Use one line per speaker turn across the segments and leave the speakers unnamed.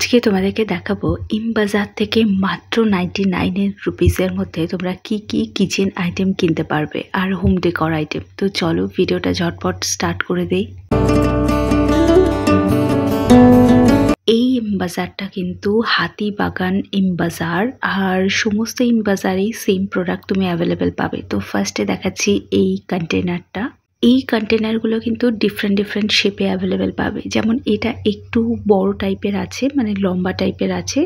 আজকে তোমাদেরকে দেখাবো ইম বাজার থেকে মাত্র 99 রুপিসের মধ্যে তোমরা কি কি কিচেন আইটেম কিনতে পারবে আর হোম ডেকর আইটেম। তো চলো ভিডিওটা ঝটপট স্টার্ট করে দেই। এই ইম বাজারটা কিন্তু হাতিবাগান ইম বাজার, আর সমস্ত ইম বাজারেই সেম প্রোডাক্ট তুমি অ্যাভেলেবেল পাবে। তো ফার্স্টে দেখাচ্ছি এই কন্টেনারটা। এই কন্টেনারগুলো কিন্তু ডিফারেন্ট শেপে অ্যাভেলেবেল পাবে। যেমন এটা একটু বড় টাইপের আছে, মানে লম্বা টাইপের আছে,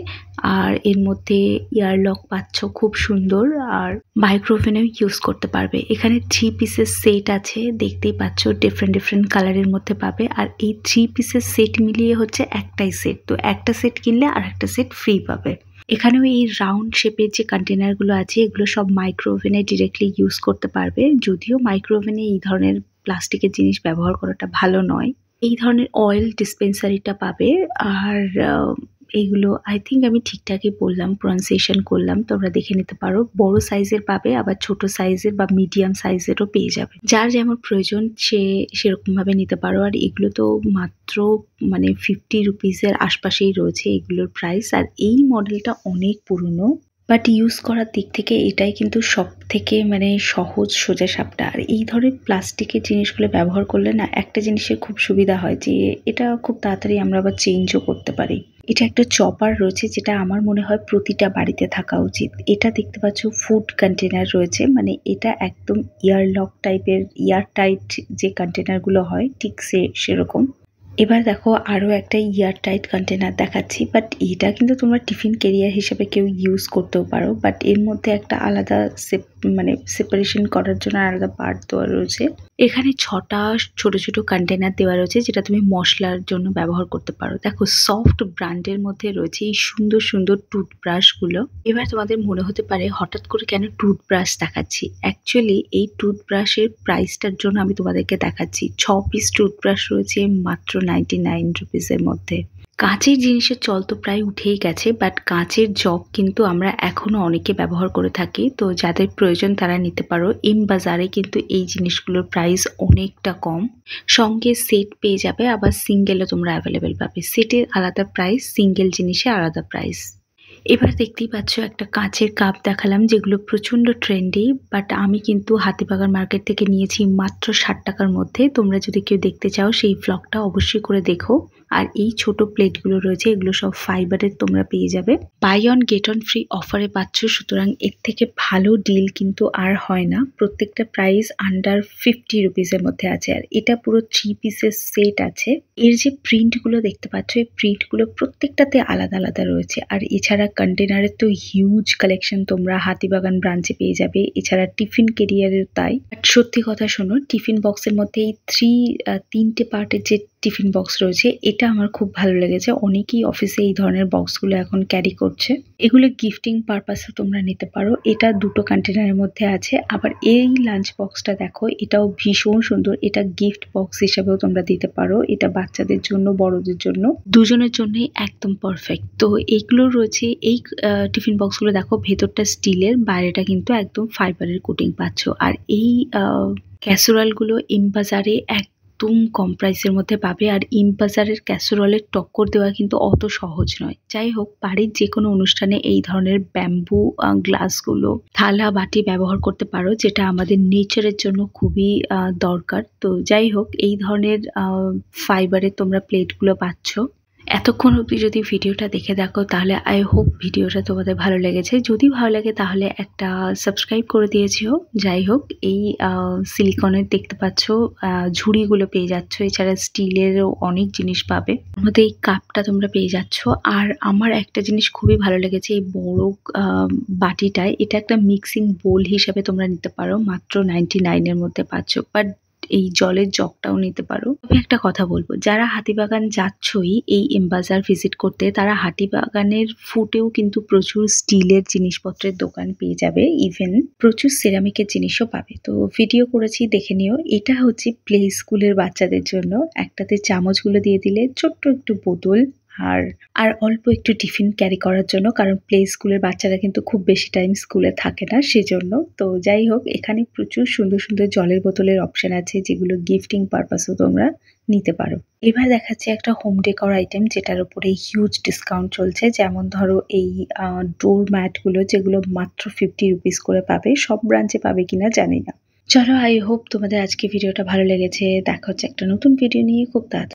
আর এর মধ্যে ইয়ারলক পাচ্ছ খুব সুন্দর, আর মাইক্রোওভেনেও ইউজ করতে পারবে। এখানে 3 পিসের সেট আছে, দেখতেই পাচ্ছ ডিফারেন্ট কালারের মধ্যে পাবে। আর এই 3 পিসের সেট মিলিয়ে হচ্ছে একটাই সেট, তো একটা সেট কিনলে আর একটা সেট ফ্রি পাবে। এখানেও এই রাউন্ড শেপের যে কন্টেনারগুলো আছে এগুলো সব মাইক্রোওভেনে ডিরেক্টলি ইউজ করতে পারবে, যদিও মাইক্রোওভেনে এই ধরনের প্লাস্টিকের জিনিস ব্যবহার করাটা ভালো নয়। এই ধরনের অয়েল ডিসপেন্সারিটা পাবে, আর এইগুলো আই থিঙ্ক আমি ঠিকঠাকই বললাম, প্রনাউন্সিয়েশন করলাম, তোমরা দেখে নিতে পারো। বড় সাইজের পাবে, আবার ছোট সাইজের বা মিডিয়াম সাইজেরও পেয়ে যাবে। যার যেমন প্রয়োজন সে সেরকম ভাবে নিতে পারো। আর এগুলো তো মাত্র 50 রুপিসের আশপাশেই রয়েছে এগুলোর প্রাইস। আর এই মডেলটা অনেক পুরনো, বাট ইউজ করার দিক থেকে এটাই কিন্তু সব থেকে সহজ সোজা সাপটা। আর এই ধরনের প্লাস্টিকের জিনিসগুলো ব্যবহার করলে না একটা জিনিসের খুব সুবিধা হয় যে এটা খুব তাড়াতাড়ি আমরা আবার চেঞ্জও করতে পারি। এটা একটা চপার রয়েছে, যেটা আমার মনে হয় প্রতিটা বাড়িতে থাকা উচিত। এটা দেখতে পাচ্ছ ফুড কন্টেনার রয়েছে, এটা একদম ইয়ারলক টাইপের, ইয়ার টাইট যে কন্টেনারগুলো হয় ঠিক সেরকম। এবার দেখো আরও একটা ইয়ার টাইট কন্টেনার দেখাচ্ছি, বাট এটা কিন্তু তোমরা টিফিন ক্যারিয়ার হিসেবে কেউ ইউজ করতেও পারো, বাট এর মধ্যে একটা আলাদা সেপারেশন করার জন্য আলাদা পার্ট দেওয়া রয়েছে। এখানে 6টা ছোট ছোট কন্টেনার দেওয়া রয়েছে, যেটা তুমি মশলার জন্য ব্যবহার করতে পারো। দেখো সফট ব্র্যান্ডের মধ্যে রয়েছে এই সুন্দর সুন্দর টুথব্রাশগুলো। এবার তোমাদের মনে হতে পারে হঠাৎ করে কেন টুথব্রাশ দেখাচ্ছি। অ্যাকচুয়ালি এই টুথব্রাশের প্রাইসটার জন্য আমি তোমাদেরকে দেখাচ্ছি। 6 পিস টুথব্রাশ রয়েছে মাত্র 99 রুপিসের মধ্যে। কাঁচের জিনিসের চল তো প্রায় উঠেই গেছে, বাট কাঁচের জগ কিন্তু আমরা এখনো অনেকে ব্যবহার করে থাকি। তো যাদের প্রয়োজন তারা নিতে পারো। ইম বাজারে কিন্তু এই জিনিসগুলোর প্রাইস অনেকটা কম। সঙ্গে সেট পেয়ে যাবে, আবার সিঙ্গেলও তোমরা অ্যাভেলেবেল পাবে। সেটের আলাদা প্রাইস, সিঙ্গেল জিনিসে আলাদা প্রাইস। এবার দেখতেই পাচ্ছ একটা কাঁচের কাপ দেখালাম, যেগুলো প্রচণ্ড ট্রেন্ডি, বাট আমি কিন্তু হাতিবাগান মার্কেট থেকে নিয়েছি মাত্র 60 টাকার মধ্যে। তোমরা যদি কেউ দেখতে চাও সেই ব্লগটা অবশ্যই করে দেখো। আর এই ছোট প্লেটগুলো রয়েছে, এগুলো সব ফাইবারের, তোমরা পেয়ে যাবে। Buy one get one free অফারে পাচ্ছ, সুতরাং এর থেকে ভালো ডিল কিন্তু আর হয় না। প্রত্যেকটা প্রাইস আন্ডার 50 রুপিসের মধ্যে আছে। আর এটা পুরো 3 পিসের সেট আছে। এর যে প্রিন্টগুলো দেখতে পাচ্ছ, এই প্রিন্টগুলো প্রত্যেকটাতে আলাদা আলাদা রয়েছে। আর এছাড়া কন্টেনারের তো হিউজ কালেকশন তোমরা হাতিবাগান ব্রাঞ্চে পেয়ে যাবে। এছাড়া টিফিন ক্যারিয়ারের তাই। সত্যি কথা শোনো, টিফিন বক্সের মধ্যে এই 3টে পার্টের যে টিফিন বক্স রয়েছে এটা আমার খুব ভালো লেগেছে। অনেকেই অফিসে এই ধরনের বক্সগুলো এখন ক্যারি করছে। এগুলো গিফটিং পারপাসে তোমরা নিতে পারো। এটা 2টো কন্টেনারের মধ্যে আছে। আবার এই লাঞ্চ বক্সটা দেখো, এটাও ভীষণ সুন্দর। এটা গিফট বক্স হিসেবেও তোমরা দিতে পারো। এটা বাচ্চাদের জন্য, বড়দের জন্য, দুজনের জন্যই একদম পারফেক্ট। তো এইগুলো রয়েছে। এই টিফিন বক্সগুলো দেখো, ভেতরটা স্টিলের, বাইরেটা কিন্তু একদম ফাইবারের কোটিং পাচ্ছ। আর এই ক্যাসেরোলগুলো ইম বাজারে একদম কম প্রাইসের মধ্যে পাবে। আর ইম বাজারের ক্যাসেরোলের টক্কর দেওয়া কিন্তু অত সহজ নয়। যাই হোক, বাড়ির যে কোনো অনুষ্ঠানে এই ধরনের ব্যাম্বু গ্লাসগুলো, থালা বাটি ব্যবহার করতে পারো, যেটা আমাদের নেচারের জন্য খুবই দরকার। তো যাই হোক, এই ধরনের ফাইবারের তোমরা প্লেটগুলো পাচ্ছ। এতক্ষণ অবধি যদি ভিডিওটা দেখে দেখো তাহলে আই হোপ ভিডিওটা তোমাদের ভালো লেগেছে। যদি ভালো লাগে তাহলে একটা সাবস্ক্রাইব করে দিয়েছিও। যাই হোক, এই সিলিকনের দেখতে পাচ্ছ ঝুড়িগুলো পেয়ে যাচ্ছ। এছাড়া স্টিলেরও অনেক জিনিস পাবে। ওর মধ্যে এই কাপটা তোমরা পেয়ে যাচ্ছ। আর আমার একটা জিনিস খুবই ভালো লেগেছে, এই বড় বাটিটায়। এটা একটা মিক্সিং বোল হিসেবে তোমরা নিতে পারো, মাত্র 99 এর মধ্যে পাচ্ছ। বাট এই জলের জগটাও নিতে পারো। তবে একটা কথা বলবো, যারা হাতিবাগান যাচ্ছই এই ইম বাজার ভিজিট করতে, তারা হাতিবাগানের ফুটেও কিন্তু প্রচুর স্টিলের জিনিসপত্রের দোকান পেয়ে যাবে। ইভেন প্রচুর সিরামিকের জিনিসও পাবে। তো ভিডিও করেছি, দেখে নিও। এটা হচ্ছে প্লে স্কুলের বাচ্চাদের জন্য। একটাতে চামচগুলো দিয়ে দিলে ছোট্ট একটু বোতল, আর আর অল্প একটু টিফিন ক্যারি করার জন্য, কারণ প্লে স্কুলের বাচ্চারা কিন্তু খুব বেশি টাইম স্কুলে থাকে না সেজন্য। তো যাই হোক, এখানে প্রচুর সুন্দর সুন্দর জলের বোতলের অপশন আছে যেগুলো গিফটিং পারপাসও তোমরা নিতে পারো। এবার দেখাচ্ছি একটা হোম ডেকোর আইটেম যেটার উপরে হিউজ ডিসকাউন্ট চলছে। যেমন ধরো এই ডোর ম্যাটগুলো, যেগুলো মাত্র 50 রুপিস করে পাবে। সব ব্রাঞ্চে পাবে কিনা জানি না। চলো, আই হোপ তোমাদের আজকে ভিডিওটা ভালো লেগেছে। দেখা হচ্ছে একটা নতুন ভিডিও নিয়ে খুব তাড়াতাড়ি।